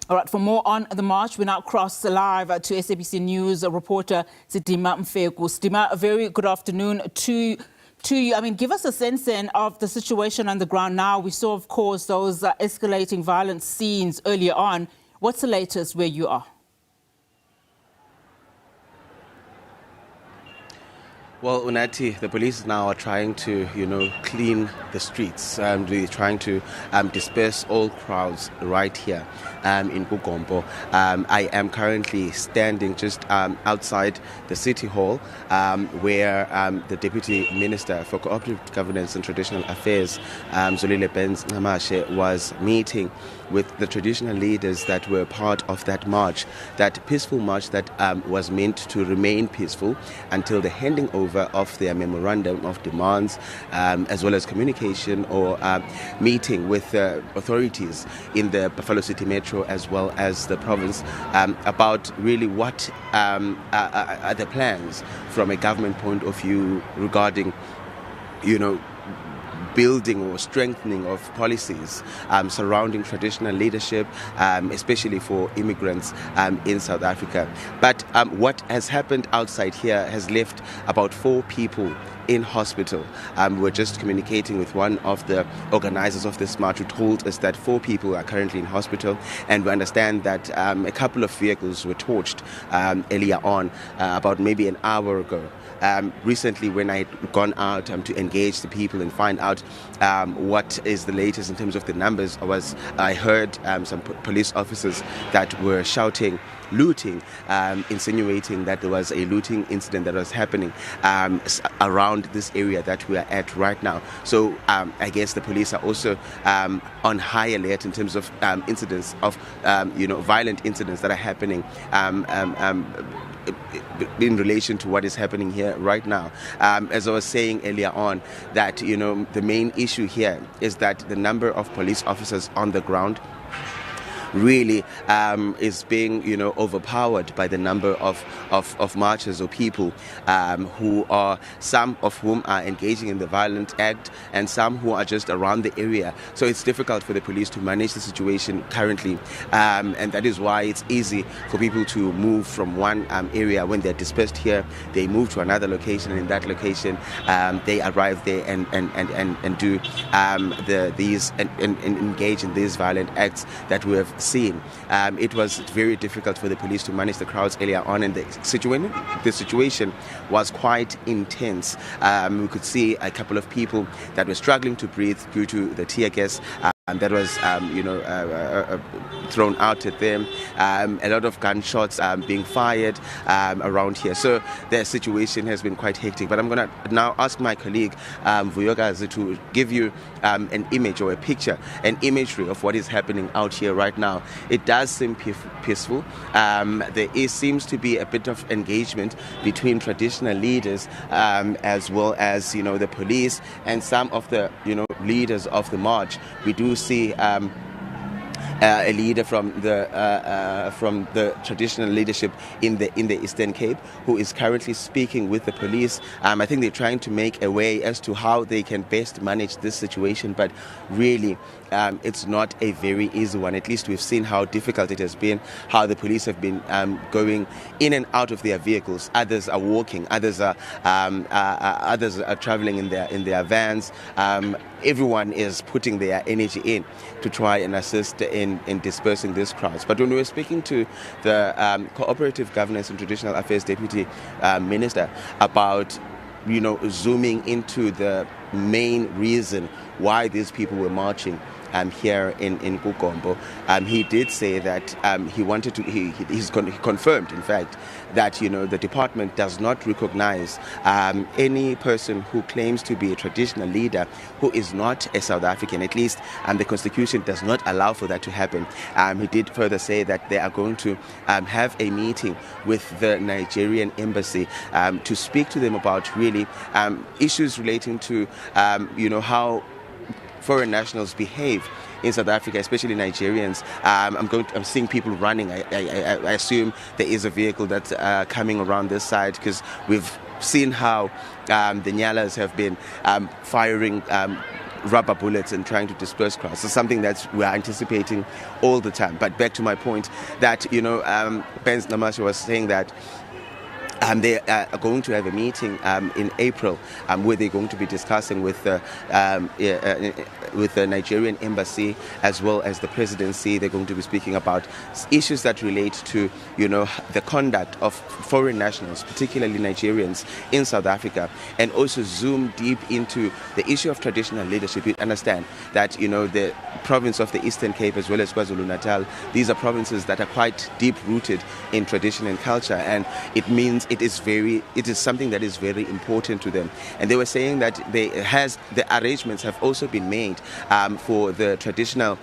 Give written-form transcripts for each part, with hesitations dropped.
All right, for more on the march, we now cross live to SABC News reporter Sidima Mfeku. Sidima, a very good afternoon to you. I mean, give us a sense then of the situation on the ground now. We saw, of course, those escalating violent scenes earlier on. What's the latest where you are? Well, Unati, the police now are trying to, clean the streets. They're trying to disperse all crowds right here in Kugombo. I am currently standing just outside the City Hall where the Deputy Minister for Cooperative Governance and Traditional Affairs, Zolile Benz Namashe, was meeting with the traditional leaders that were part of that march, that peaceful march that was meant to remain peaceful until the handing over of their memorandum of demands, as well as communication or meeting with authorities in the Buffalo City Metro as well as the province about really what are the plans from a government point of view regarding, building or strengthening of policies surrounding traditional leadership, especially for immigrants in South Africa. But what has happened outside here has left about 4 people in hospital. We're just communicating with one of the organizers of this march who told us that 4 people are currently in hospital, and we understand that a couple of vehicles were torched earlier on, about maybe an hour ago. Recently, when I had gone out to engage the people and find out what is the latest in terms of the numbers, I heard some police officers that were shouting, looting, insinuating that there was a looting incident that was happening around this area that we are at right now. So I guess the police are also on high alert in terms of incidents of violent incidents that are happening in relation to what is happening here right now. As I was saying earlier on, that the main issue here is that the number of police officers on the ground really is being overpowered by the number of marchers or people who are, some of whom are engaging in the violent act and some who are just around the area. So it's difficult for the police to manage the situation currently, and that is why it's easy for people to move from one area. When they're dispersed here, they move to another location, and in that location they arrive there and do these engage in these violent acts that we have seen. It was very difficult for the police to manage the crowds earlier on, and the situation was quite intense. We could see a couple of people that were struggling to breathe due to the tear gas that was thrown out at them. A lot of gunshots being fired around here. So the situation has been quite hectic. But I'm going to now ask my colleague Vuyokazi to give you an image or a picture, an imagery of what is happening out here right now. It does seem peaceful. There seems to be a bit of engagement between traditional leaders as well as the police and some of the leaders of the march. We do see a leader from the traditional leadership in the Eastern Cape, who is currently speaking with the police. I think they're trying to make a way as to how they can best manage this situation, but really it's not a very easy one. At least we've seen how difficult it has been, how the police have been going in and out of their vehicles. Others are walking, others are traveling in their vans. Everyone is putting their energy in to try and assist in dispersing these crowds. But when we were speaking to the Cooperative Governance and Traditional Affairs Deputy Minister about zooming into the main reason why these people were marching here in Kugombo, he did say that he wanted to. He confirmed, in fact, that the department does not recognize any person who claims to be a traditional leader who is not a South African. At least, the Constitution does not allow for that to happen. He did further say that they are going to have a meeting with the Nigerian embassy to speak to them about really issues relating to how foreign nationals behave in South Africa, especially Nigerians. I'm seeing people running. I assume there is a vehicle that's coming around this side, because we've seen how the Nyalas have been firing rubber bullets and trying to disperse crowds. It's something that we are anticipating all the time. But back to my point that, Ben Namashi was saying that they are going to have a meeting in April where they're going to be discussing with the Nigerian embassy as well as the presidency. They're going to be speaking about issues that relate to, the conduct of foreign nationals, particularly Nigerians in South Africa, and also zoom deep into the issue of traditional leadership. You understand that, the province of the Eastern Cape as well as KwaZulu-Natal, these are provinces that are quite deep-rooted in tradition and culture, and it means it is something that is very important to them. And they were saying that the arrangements have also been made for the traditional,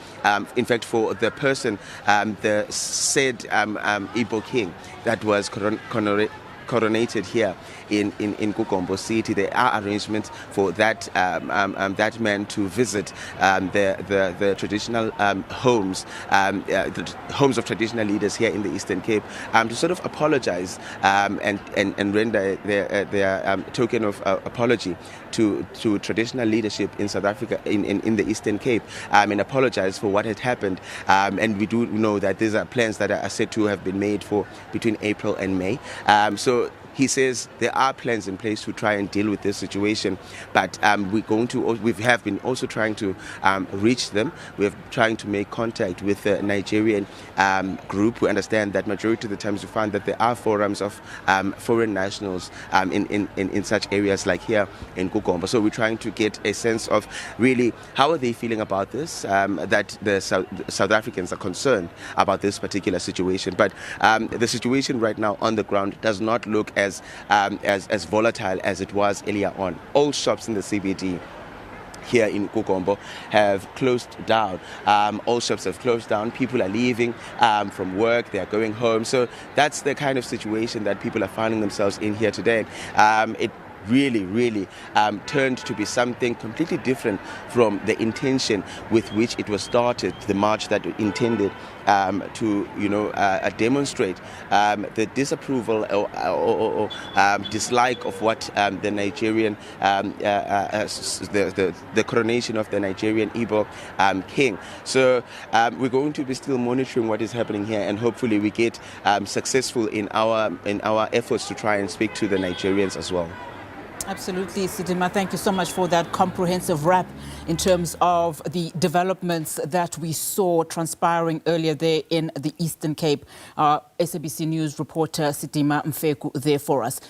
in fact, for the person, the said Igbo king that was coronated here in Kukombo City. There are arrangements for that man to visit the traditional homes, the homes of traditional leaders here in the Eastern Cape, to sort of apologize and render their token of apology to traditional leadership in South Africa, in the Eastern Cape, and apologize for what had happened. And we do know that these are plans that are said to have been made for between April and May. So he says there are plans in place to try and deal with this situation, but we have been also trying to reach them. We are trying to make contact with the Nigerian group. We understand that majority of the times we find that there are forums of foreign nationals in such areas like here in Kukombo. So we're trying to get a sense of really how are they feeling about this, that the South Africans are concerned about this particular situation. But the situation right now on the ground does not look as volatile as it was earlier on. All shops in the CBD here in Kukombo have closed down. All shops have closed down. People are leaving from work. They are going home. So that's the kind of situation that people are finding themselves in here today. It really turned to be something completely different from the intention with which it was started, the march that intended to demonstrate the disapproval or dislike of what the Nigerian the coronation of the Nigerian Igbo king. So we're going to be still monitoring what is happening here, and hopefully we get successful in our efforts to try and speak to the Nigerians as well. Absolutely, Sidima. Thank you so much for that comprehensive wrap in terms of the developments that we saw transpiring earlier there in the Eastern Cape. SABC News reporter Sidima Mfeku there for us.